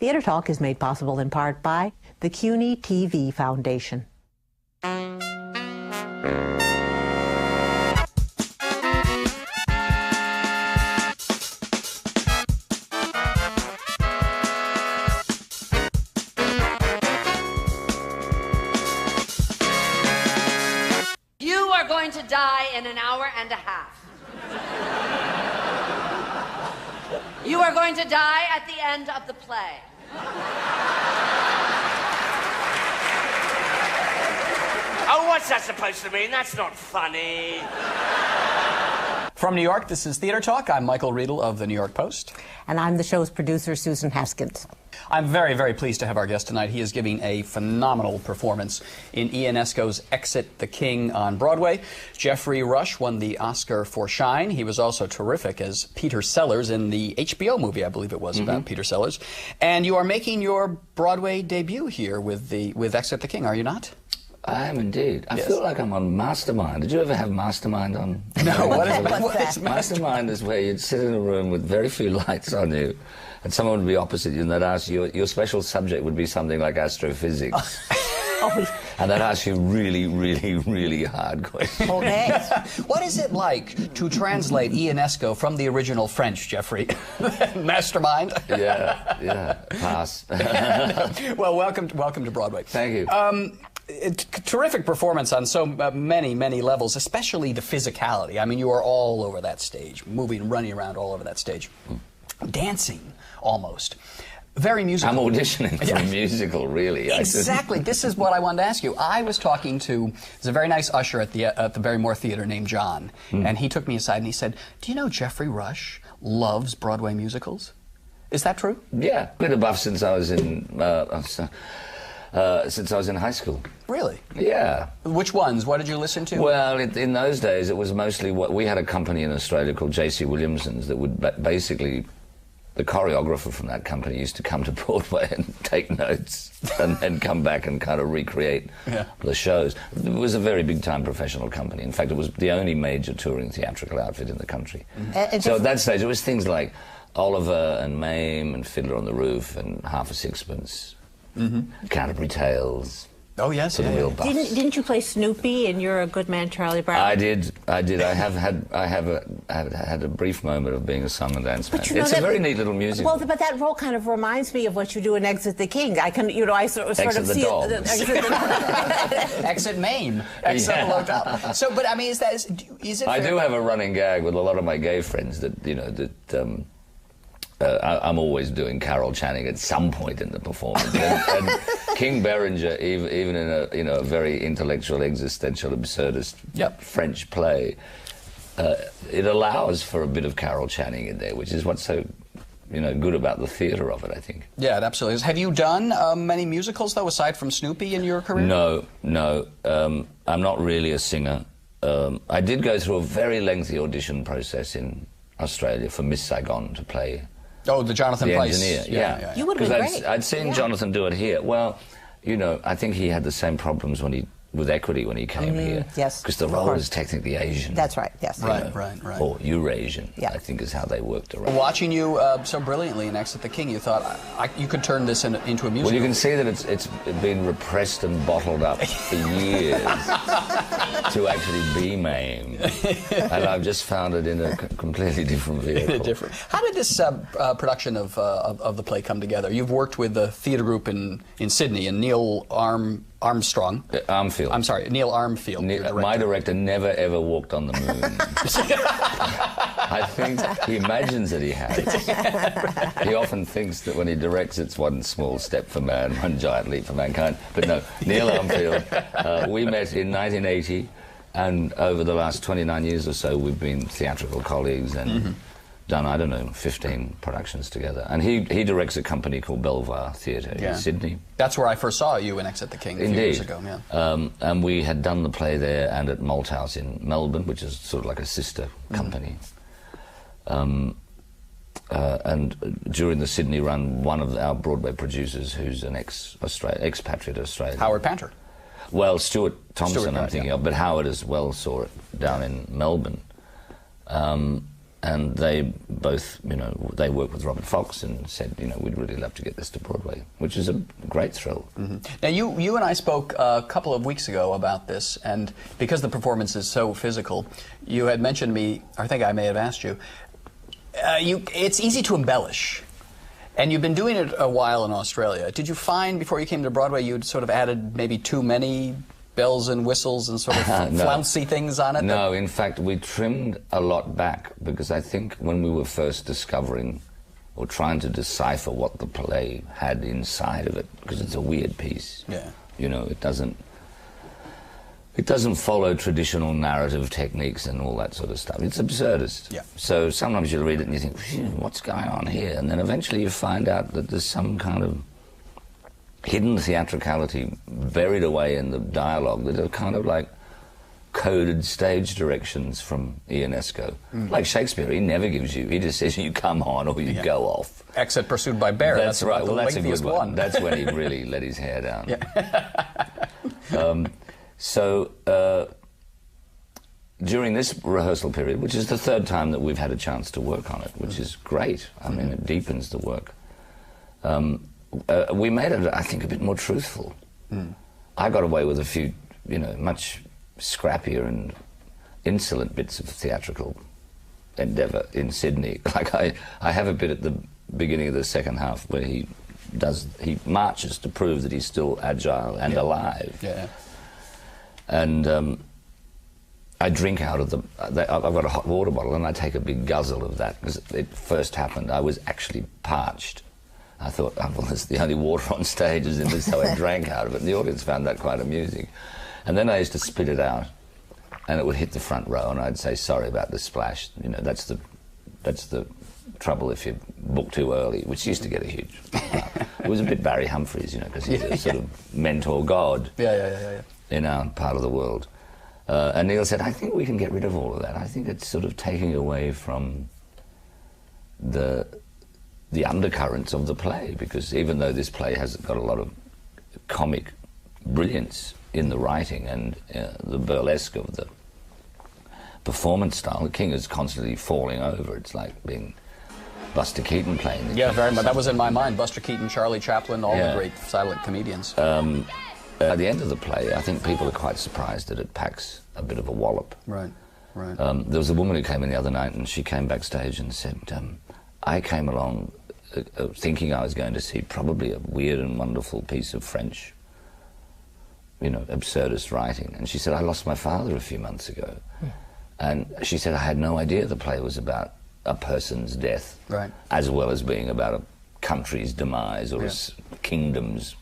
Theater Talk is made possible in part by the CUNY TV Foundation. You are going to die in an hour and a half. You are going to die at the end of the play. Oh, what's that supposed to mean? That's not funny. From New York, this is Theater Talk. I'm Michael Riedel of the New York Post. And I'm the show's producer, Susan Haskins. I'm very, very pleased to have our guest tonight. He is giving a phenomenal performance in Ionesco's Exit the King on Broadway. Geoffrey Rush won the Oscar for Shine. He was also terrific as Peter Sellers in the HBO movie, I believe it was, about Peter Sellers. And you are making your Broadway debut here with Exit the King, are you not? I am indeed. I feel like I'm on Mastermind. Did you ever have Mastermind on? No, what is What's that? Mastermind is where you'd sit in a room with very few lights on you, and someone would be opposite you, and they'd ask you, your special subject would be something like astrophysics. And they'd ask you really, really, really hard questions. Okay. What is it like to translate Ionesco from the original French, Geoffrey? Mastermind? Yeah, pass. Well, welcome to Broadway. Thank you. Terrific performance on so many, many levels, especially the physicality. I mean, you are all over that stage, moving, running around all over that stage. Dancing, almost. Very musical. I'm auditioning for a musical, really. Exactly. This is what I wanted to ask you. I was talking to, there's a very nice usher at the Barrymore Theater named John, and he took me aside and he said, do you know Geoffrey Rush loves Broadway musicals? Is that true? Yeah. Been a buff since I was in... since I was in high school. Really? Yeah. Which ones? What did you listen to? Well, in those days, it was mostly what we had a company in Australia called J.C. Williamson's that would basically, the choreographer from that company used to come to Broadway and take notes and then come back and kind of recreate the shows. It was a very big-time professional company. In fact, it was the only major touring theatrical outfit in the country. So at that stage, it was things like Oliver and Mame and Fiddler on the Roof and Half a Sixpence. Canterbury Tales. Oh yes, for the real buffs. Didn't you play Snoopy in You're a Good Man, Charlie Brown? I did. I have had a brief moment of being a song and dance man. It's a very neat little musical. Well, but that role kind of reminds me of what you do in Exit the King. I can, I sort of see it. Exit Mame. Exit the Hotel. So, but I mean, is it? I do have a running gag with a lot of my gay friends that I'm always doing Carol Channing at some point in the performance. and King Berenger, even in a very intellectual, existential, absurdist French play, it allows for a bit of Carol Channing in there, which is what's so good about the theatre of it, I think. Yeah, it absolutely is. Have you done many musicals, though, aside from Snoopy in your career? No. I'm not really a singer. I did go through a very lengthy audition process in Australia for Miss Saigon to play... Oh, the Jonathan Pryce. Engineer, yeah. You would have been great. I'd seen Jonathan do it here. Well, I think he had the same problems with Equity when he came here. Yes. Because the role is technically Asian. That's right, yes. Right. Or Eurasian, I think is how they worked around. Watching you so brilliantly in Exit the King, you thought you could turn this into a musical. Well, you can see that it's been repressed and bottled up for years to actually be Mame. And I've just found it in a completely different vehicle. How did this production of the play come together? You've worked with the theatre group in Sydney, and Neil Armstrong. Armfield. I'm sorry, Neil Armfield. My director never ever walked on the moon. I think he imagines that he has. He often thinks that when he directs, it's one small step for man, one giant leap for mankind. But no, Neil Armfield. We met in 1980, and over the last 29 years or so, we've been theatrical colleagues and done, I don't know, 15 productions together. And he directs a company called Belvoir Theatre in Sydney. That's where I first saw you in Exit the King a few years ago. Yeah. And we had done the play there and at Malthouse in Melbourne, which is sort of like a sister company. And during the Sydney run, one of our Broadway producers, who's an expatriate Australian... Howard Panter. Well, Stuart Thompson, I'm thinking of, but Howard as well saw it down in Melbourne. And they both, they worked with Robert Fox and said, we'd really love to get this to Broadway, which is a great thrill. Now, you and I spoke a couple of weeks ago about this, and because the performance is so physical, you had mentioned to me, I think I may have asked you, it's easy to embellish. And you've been doing it a while in Australia. Did you find, before you came to Broadway, you'd sort of added maybe too many bells and whistles and sort of flouncy things on it? No, in fact, we trimmed a lot back, because I think when we were first discovering or trying to decipher what the play had inside of it, because it's a weird piece. Yeah. It doesn't follow traditional narrative techniques and all that sort of stuff. It's absurdist. Yeah. So sometimes you'll read it and you think, what's going on here? And then eventually you find out that there's some kind of hidden theatricality buried away in the dialogue that are kind of like coded stage directions from Ionesco. Like Shakespeare, he never gives you, he just says you come on or you go off. Exit Pursued by Bear. That's right. Well, that's a good one. one. That's when he really let his hair down. Yeah. So during this rehearsal period, which is the third time that we've had a chance to work on it, which is great. I mean, it deepens the work. We made it, I think, a bit more truthful. I got away with a few, much scrappier and insolent bits of theatrical endeavour in Sydney. Like I have a bit at the beginning of the second half where he marches to prove that he's still agile and alive. Yeah. And I drink out of I've got a hot water bottle and I take a big guzzle of that, because it first happened. I was actually parched. I thought, well, it's the only water on stage is in this, so I drank out of it. And the audience found that quite amusing. And then I used to spit it out, and it would hit the front row, and I'd say, sorry about the splash. That's the trouble if you book too early, which used to get a huge It was a bit Barry Humphries, because he's a sort of mentor god in our part of the world. And Neil said, I think we can get rid of all of that. I think it's sort of taking away from the undercurrents of the play, because even though this play has got a lot of comic brilliance in the writing and the burlesque of the performance style, the King is constantly falling over. It's like being Buster Keaton playing the King. Very much. That was in my mind. Buster Keaton, Charlie Chaplin, all the great silent comedians. At the end of the play, I think people are quite surprised that it packs a bit of a wallop. Right. There was a woman who came in the other night, and she came backstage and said, I came along thinking I was going to see probably a weird and wonderful piece of French, absurdist writing. And she said, I lost my father a few months ago. And she said, I had no idea the play was about a person's death, as well as being about a country's demise or a kingdom's,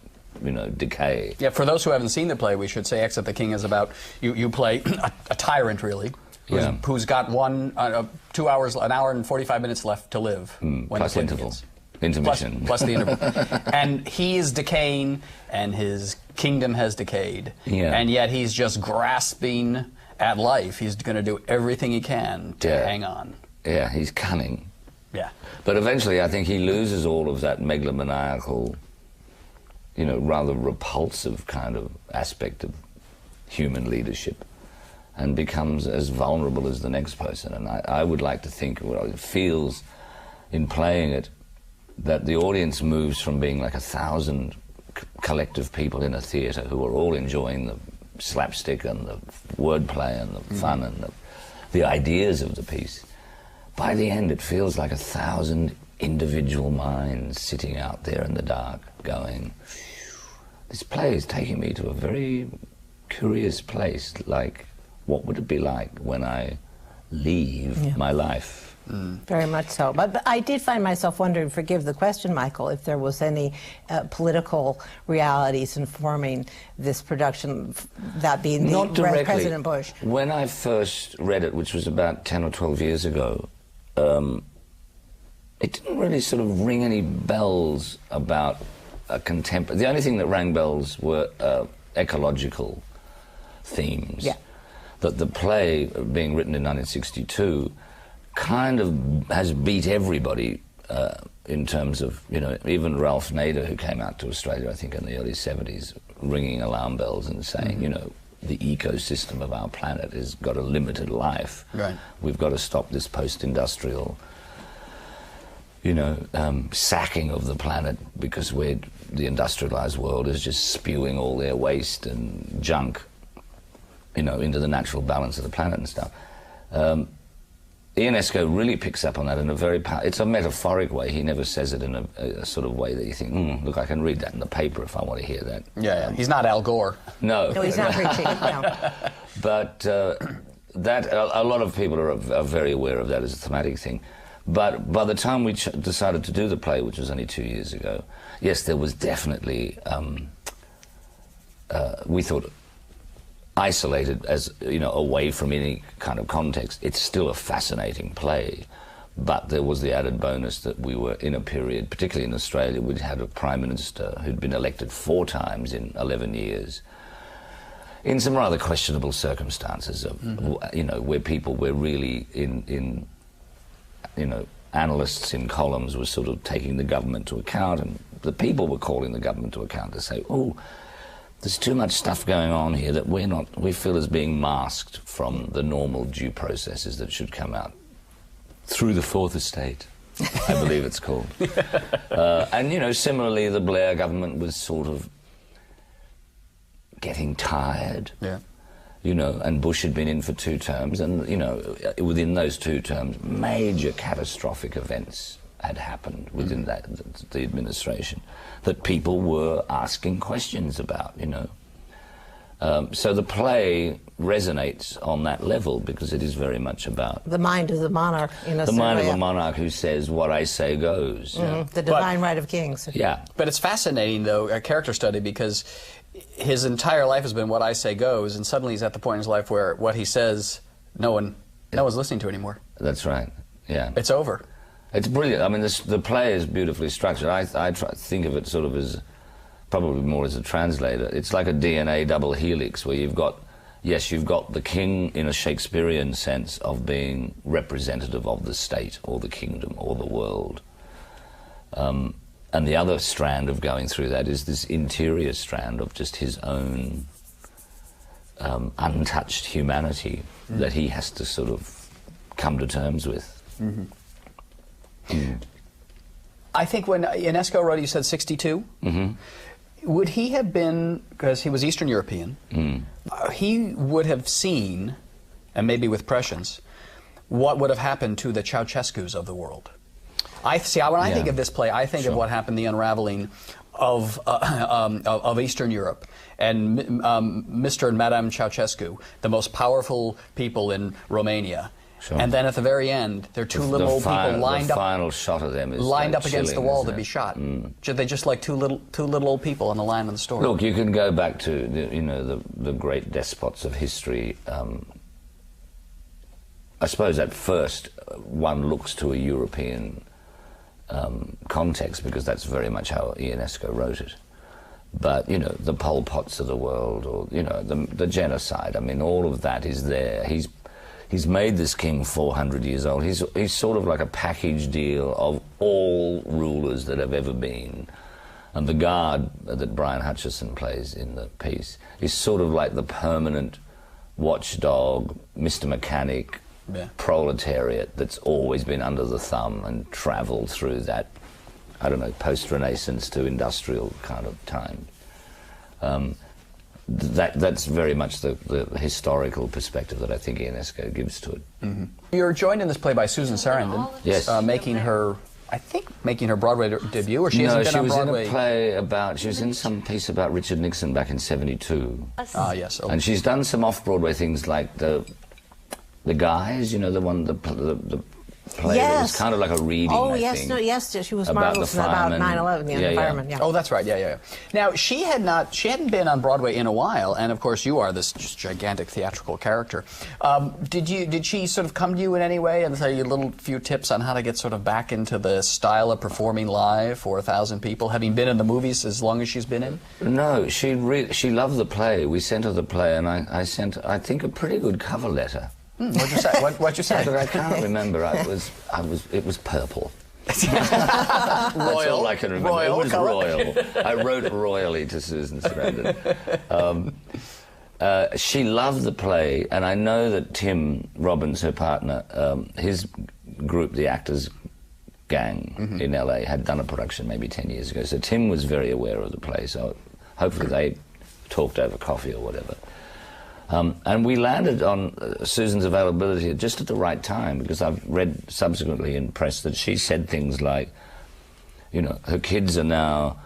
decay. Yeah, for those who haven't seen the play, we should say Exit the King is about, you play a tyrant, really, who's got 2 hours, an hour and 45 minutes left to live. When plus intervals. Intermission. Plus the interval. And he is decaying, and his kingdom has decayed. And yet he's just grasping at life. He's going to do everything he can to hang on. Yeah, he's cunning. Yeah. But eventually I think he loses all of that megalomaniacal, rather repulsive kind of aspect of human leadership, and becomes as vulnerable as the next person. And I would like to think, it feels in playing it, that the audience moves from being like 1,000 collective people in a theatre who are all enjoying the slapstick and the wordplay and the fun and the ideas of the piece. By the end, it feels like 1,000 individual minds sitting out there in the dark going, this play is taking me to a very curious place. Like, what would it be like when I leave my life? Very much so. But I did find myself wondering, forgive the question, Michael, if there was any political realities informing this production, that being Not the directly. President Bush. When I first read it, which was about 10 or 12 years ago, it didn't really sort of ring any bells about a contemporary... The only thing that rang bells were ecological themes. Yeah. That the play, being written in 1962, kind of has beat everybody in terms of, even Ralph Nader, who came out to Australia, I think, in the early 70s, ringing alarm bells and saying, the ecosystem of our planet has got a limited life. Right. We've got to stop this post-industrial, you know, sacking of the planet, because the industrialized world is just spewing all their waste and junk, you know, into the natural balance of the planet and stuff. Ionesco really picks up on that in a very it's a metaphoric way. He never says it in a sort of way that you think, look, I can read that in the paper if I want to hear that. Yeah, he's not Al Gore. No. No, he's not preaching. No. But that a lot of people are very aware of that as a thematic thing. But by the time we decided to do the play, which was only 2 years ago, yes, there was definitely, we thought, isolated as, you know, away from any kind of context. It's still a fascinating play, but there was the added bonus that we were in a period, particularly in Australia, we'd had a Prime Minister who'd been elected 4 times in 11 years, in some rather questionable circumstances of, you know, where people were really in you know, analysts in columns were sort of taking the government to account, and the people were calling the government to account to say, oh, there's too much stuff going on here that we feel is being masked from the normal due processes that should come out through the Fourth Estate, I believe it's called. And, you know, similarly, the Blair government was sort of getting tired. Yeah. You know, and Bush had been in for 2 terms, and, you know, within those 2 terms, major catastrophic events had happened within the administration that people were asking questions about, you know. So the play resonates on that level because it is very much about the mind of the monarch. The mind of a monarch who says, what I say goes. The divine right of kings. Yeah. But it's fascinating, though, a character study, because his entire life has been what I say goes, and suddenly he's at the point in his life where what he says, no one's listening to anymore. That's right, yeah. It's over. It's brilliant. I mean, the play is beautifully structured. I think of it sort of as, probably more as a translator. It's like a DNA double helix where you've got the king in a Shakespearean sense of being representative of the state or the kingdom or the world. And the other strand of going through that is this interior strand of just his own untouched humanity that he has to sort of come to terms with. I think when Ionesco wrote, you said 62? Would he have been, because he was Eastern European, he would have seen, and maybe with prescience, what would have happened to the Ceausescus of the world. When I think of this play, I think of what happened, the unraveling of Eastern Europe, and Mr. and Madame Ceausescu, the most powerful people in Romania. Sure. And then at the very end, there are 2 little old people lined up. The final shot of them is lined like up against the wall to it? be shot. They're just like two little old people on the line of the story. Look, you can go back to the great despots of history. I suppose at first one looks to a European context because that's very much how Ionesco wrote it. But, you know, the Pol Pots of the world, or, you know, the genocide, I mean, all of that is there. He's made this king 400 years old. He's sort of like a package deal of all rulers that have ever been. And the guard that Brian Hutchison plays in the piece is sort of like the permanent watchdog, Mr. Mechanic, proletariat that's always been under the thumb and travelled through that, I don't know, post-Renaissance to industrial kind of time. That's very much the historical perspective that I think Ionesco gives to it. You're joined in this play by Susan Sarandon, yes, making her Broadway debut, or she hasn't been on Broadway. No, she was in a play about, she was in some piece about Richard Nixon back in '72. Ah, yes. And she's done some off-Broadway things like the Guys, you know, the play that was kind of like a reading, I think. She was marvelous about 9/11, the fireman. Yeah. Oh, that's right. Yeah. Now she hadn't been on Broadway in a while, and of course you are this just gigantic theatrical character. Did she sort of come to you in any way and say a few tips on how to get sort of back into the style of performing live for 1,000 people, having been in the movies as long as she's been in? No, she loved the play. We sent her the play, and I sent, I think, a pretty good cover letter. What'd you say? What'd you say? I can't remember. It was purple. Royal. That's all I can remember. Royal it was color. royal. I wrote royally to Susan Sarandon. she loved the play, and I know that Tim Robbins, her partner, his group, the Actors Gang in LA, had done a production maybe 10 years ago. So Tim was very aware of the play, so hopefully they talked over coffee or whatever. And we landed on Susan's availability just at the right time, because I've read subsequently in press that she said things like, you know, her kids are now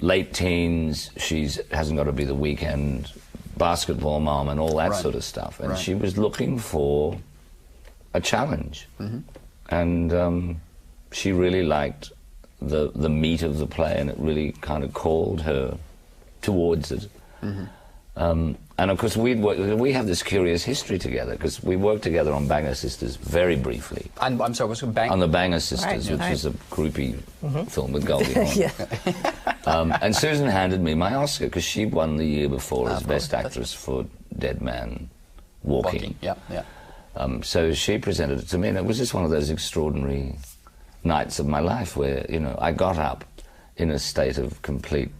late teens, she hasn't got to be the weekend basketball mom and all that sort of stuff. And she was looking for a challenge. And she really liked the meat of the play, and it really kind of called her towards it. And of course, we have this curious history together, because we worked together on Banger Sisters very briefly. I'm sorry, what's Bang? On the Banger Sisters, which was a groupie film with Goldie Hawn. And Susan handed me my Oscar, because she won the year before as Best Actress for Dead Man Walking. So she presented it to me, and it was just one of those extraordinary nights of my life where, you know, I got up in a state of complete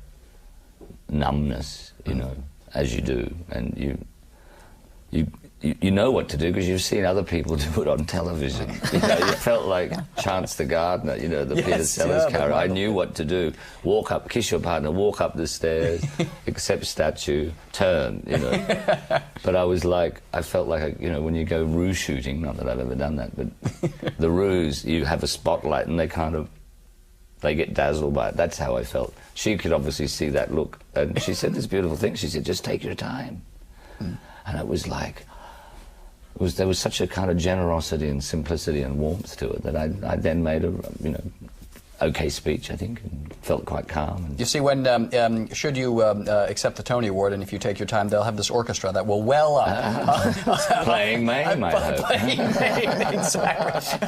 numbness, you know, as you do, and you know what to do because you've seen other people do it on television. You know, you felt like Chance the Gardener, you know, the Peter Sellers character. I knew what to do. Walk up, kiss your partner, walk up the stairs, accept statue, turn, you know. But I was like, I felt like, you know, when you go ruse shooting, not that I've ever done that, but the ruse, you have a spotlight and they get dazzled by it. That's how I felt. She could obviously see that look. And she said this beautiful thing. She said, just take your time. And it was like, there was such a kind of generosity and simplicity and warmth to it that I then made a, you know, okay speech, I think, and felt quite calm. And you see, when should you accept the Tony Award, and if you take your time, they'll have this orchestra that will well up. Playing Mame, I hope. Playing Mame, exactly.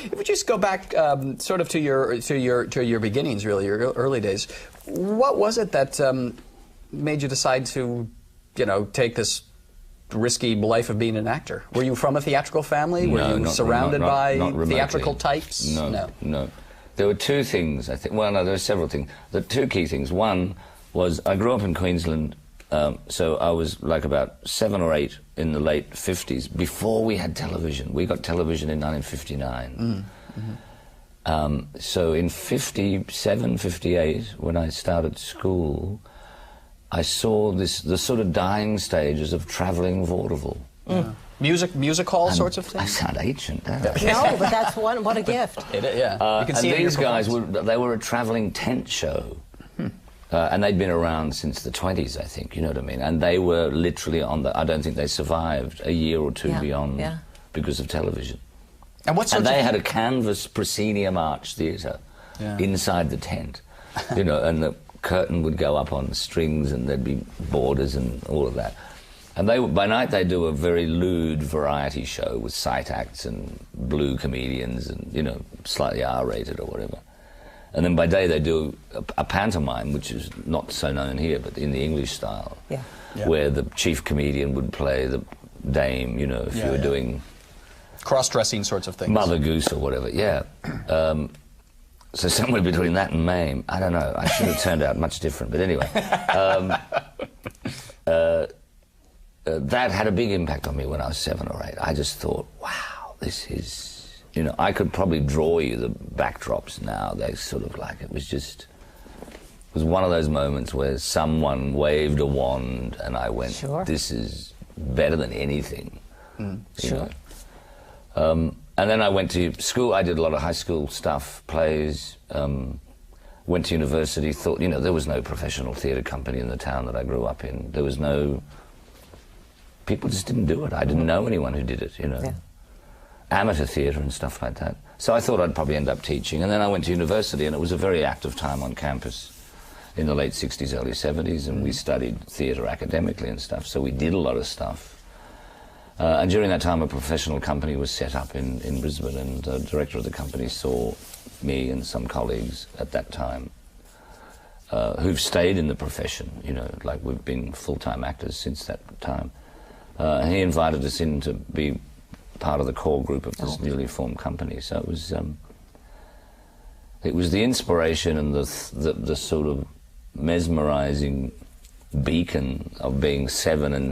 If we just go back sort of to your beginnings, really, your early days, what was it that made you decide to, you know, take this risky life of being an actor? Were you from a theatrical family? Were you surrounded by theatrical types? No. There were two things, I think. Well, no, there were several things. The two key things. One was I grew up in Queensland, so I was like about 7 or 8 in the late 50s, before we had television. We got television in 1959. So in 57, 58, when I started school, I saw the sort of dying stages of travelling vaudeville. Music hall sorts of things? I sound ancient, don't I? No, but that's what a gift. You can see and these guys, they were a travelling tent show. And they'd been around since the 20s, I think, you know what I mean? And they were literally I don't think they survived a year or two beyond because of television. And they had a canvas proscenium arch theatre inside the tent, you know, and the curtain would go up on strings and there'd be borders and all of that. And by night they do a very lewd variety show with sight acts and blue comedians and, you know, slightly R-rated or whatever. And then by day they do a pantomime, which is not so known here, but in the English style, where the chief comedian would play the dame, you know, if you were doing cross-dressing sorts of things. Mother Goose or whatever, so somewhere between that and Mame, I don't know. I should have turned out much different, but anyway. That had a big impact on me when I was 7 or 8. I just thought, wow, this is, you know, I could probably draw you the backdrops now. They sort of like, it was one of those moments where someone waved a wand and I went, this is better than anything. You know? And then I went to school. I did a lot of high school stuff, plays, went to university, thought, you know, there was no professional theatre company in the town that I grew up in. There was no... People just didn't do it. I didn't know anyone who did it, you know. Amateur theatre and stuff like that. So I thought I'd probably end up teaching. And then I went to university, and it was a very active time on campus in the late 60s, early 70s, and we studied theatre academically and stuff, so we did a lot of stuff. And during that time, a professional company was set up in Brisbane, and the director of the company saw me and some colleagues at that time who've stayed in the profession, you know, like we've been full-time actors since that time. And he invited us in to be part of the core group of this newly formed company. So it was the inspiration and the sort of mesmerizing beacon of being 7 and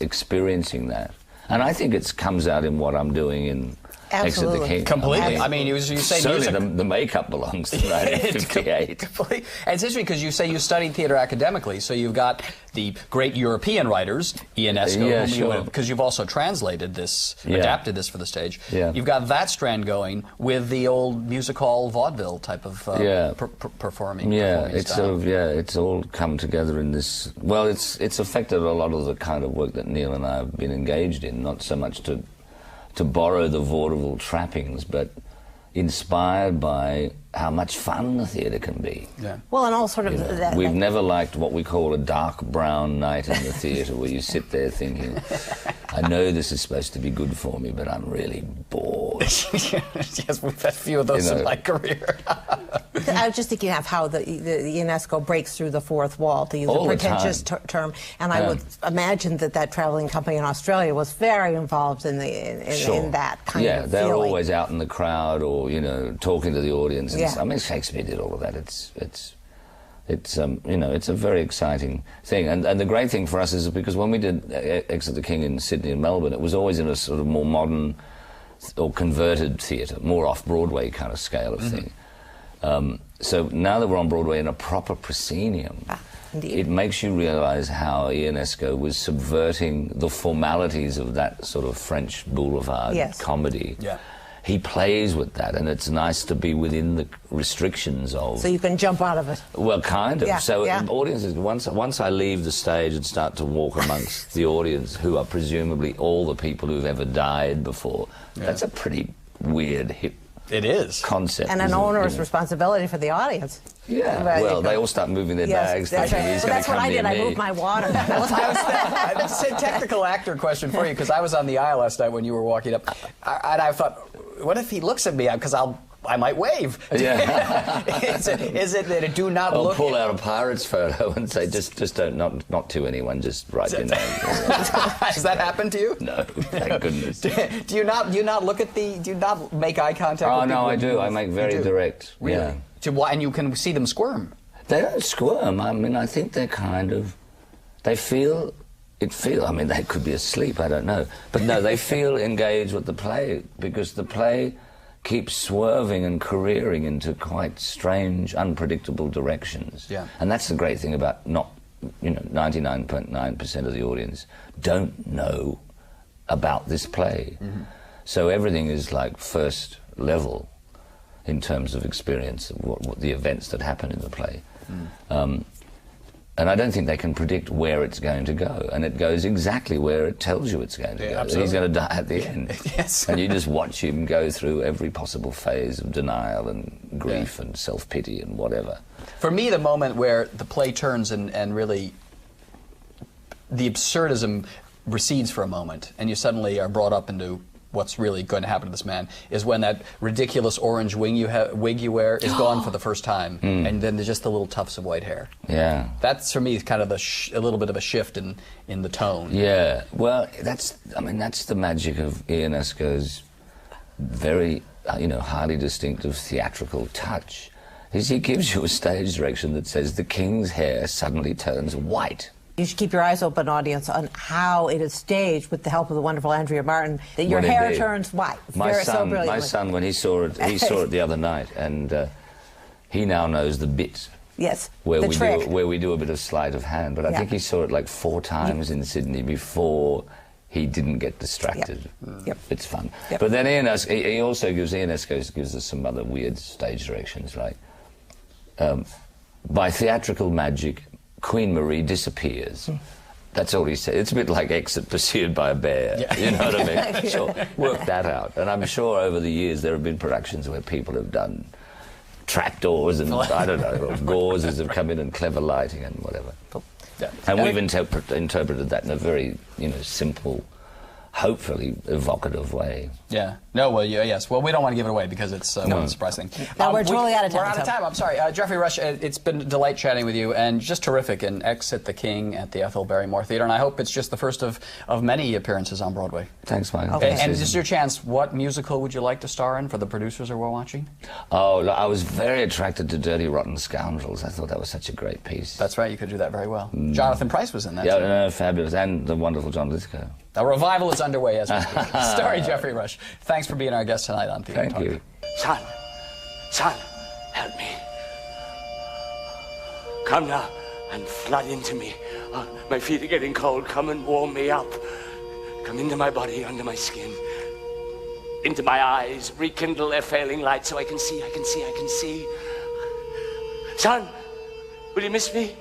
experiencing that. And I think it comes out in what I'm doing in Exit the King. Completely. I mean, you say certainly music. the makeup belongs to 1958. And it's interesting because you say you studied theater academically, so you've got the great European writers, Ionesco, because you've also translated this, adapted this for the stage. Yeah. You've got that strand going with the old music hall vaudeville type of performing. Yeah, it's style. it's all come together in this. Well, it's affected a lot of the kind of work that Neil and I have been engaged in. Not so much to borrow the vaudeville trappings, but inspired by how much fun the theatre can be. Yeah. Well, and all sort of that. We've never liked what we call a dark brown night in the theatre, where you sit there thinking, I know this is supposed to be good for me, but I'm really bored. Yes, we've had a few of those in my career. I was just thinking of how the Ionesco breaks through the fourth wall, to use a pretentious term, and I would imagine that traveling company in Australia was very involved in in that kind of feeling. Yeah, they're always out in the crowd, or talking to the audience. And I mean, Shakespeare did all of that. It's a very exciting thing, and the great thing for us is because when we did Exit the King in Sydney and Melbourne, it was always in a sort of more modern or converted theatre, more off-Broadway kind of scale of thing. So now that we're on Broadway in a proper proscenium, it makes you realise how Ionesco was subverting the formalities of that sort of French boulevard comedy. Yeah. He plays with that, and it's nice to be within the restrictions of... So you can jump out of it. Well, kind of. Audiences, once I leave the stage and start to walk amongst the audience, who are presumably all the people who've ever died before, that's a pretty weird, hip concept. And an owner's responsibility for the audience. Yeah, well, they all start moving their bags. That's right. Well, that's what I did. I moved my water. That's a technical actor question for you, because I was on the aisle last night when you were walking up, and I thought, what if he looks at me? Because I might wave. Yeah. is it that it do not look... I'll pull out a Pirates photo and say, just don't, not to anyone, just write your name. Has that happened to you? No, thank goodness. Do you not look at do you not make eye contact with people? Oh, no, I do. I make very direct. Really? Yeah. And you can see them squirm? They don't squirm. I mean, I think they're kind of... They feel... I mean, they could be asleep, I don't know. But no, they feel engaged with the play, because the play keeps swerving and careering into quite strange, unpredictable directions. Yeah. And that's the great thing about 99.9% of the audience don't know about this play. Mm-hmm. So everything is like first level in terms of experience of what the events that happen in the play. Mm. And I don't think they can predict where it's going to go. And it goes exactly where it tells you it's going to go. Absolutely. He's going to die at the end. Yes. And you just watch him go through every possible phase of denial and grief and self-pity and whatever. For me, the moment where the play turns and really the absurdism recedes for a moment, and you suddenly are brought up into what's really going to happen to this man, is when that ridiculous orange wig you wear is gone for the first time, and then there's just the little tufts of white hair. Yeah. That's, for me, kind of a little bit of a shift in the tone. Yeah. Well, that's the magic of Ionesco's very, highly distinctive theatrical touch, is he gives you a stage direction that says the king's hair suddenly turns white. You should keep your eyes open, audience, on how it is staged with the help of the wonderful Andrea Martin, that your hair turns white. My son, when he saw it the other night, and he now knows the bit. Yes, where we do a bit of sleight of hand. But I think he saw it like 4 times in Sydney before he didn't get distracted. Yep. It's fun. Yep. But then Ionesco gives us some other weird stage directions, like by theatrical magic, Queen Marie disappears. That's all he said. It's a bit like Exit pursued by a bear. Yeah. You know what I mean? Sure, work that out. And I'm sure over the years there have been productions where people have done trapdoors and, I don't know, gauzes have come in and clever lighting and whatever. Yeah. And we've interpreted that in a very, simple, hopefully evocative way. Yeah. No, well, yes. Well, we don't want to give it away because it's a surprise thing. No, we're totally out of time. We're out of time. I'm sorry. Geoffrey Rush, it's been a delight chatting with you, and just terrific in Exit the King at the Ethel Barrymore Theatre, and I hope it's just the first of many appearances on Broadway. Thanks, Mike. Okay. And this is your chance. What musical would you like to star in for the producers who are watching? Oh, look, I was very attracted to Dirty Rotten Scoundrels. I thought that was such a great piece. That's right. You could do that very well. Jonathan Pryce was in that. Yeah, too. no, fabulous. And the wonderful John Lithgow. A revival is underway as we speak. Starring Geoffrey Rush. Thanks for being our guest tonight on Theatre Talk. Thank you. Son, help me. Come now and flood into me. My feet are getting cold. Come and warm me up. Come into my body, under my skin. Into my eyes. Rekindle their failing light so I can see. Son, will you miss me?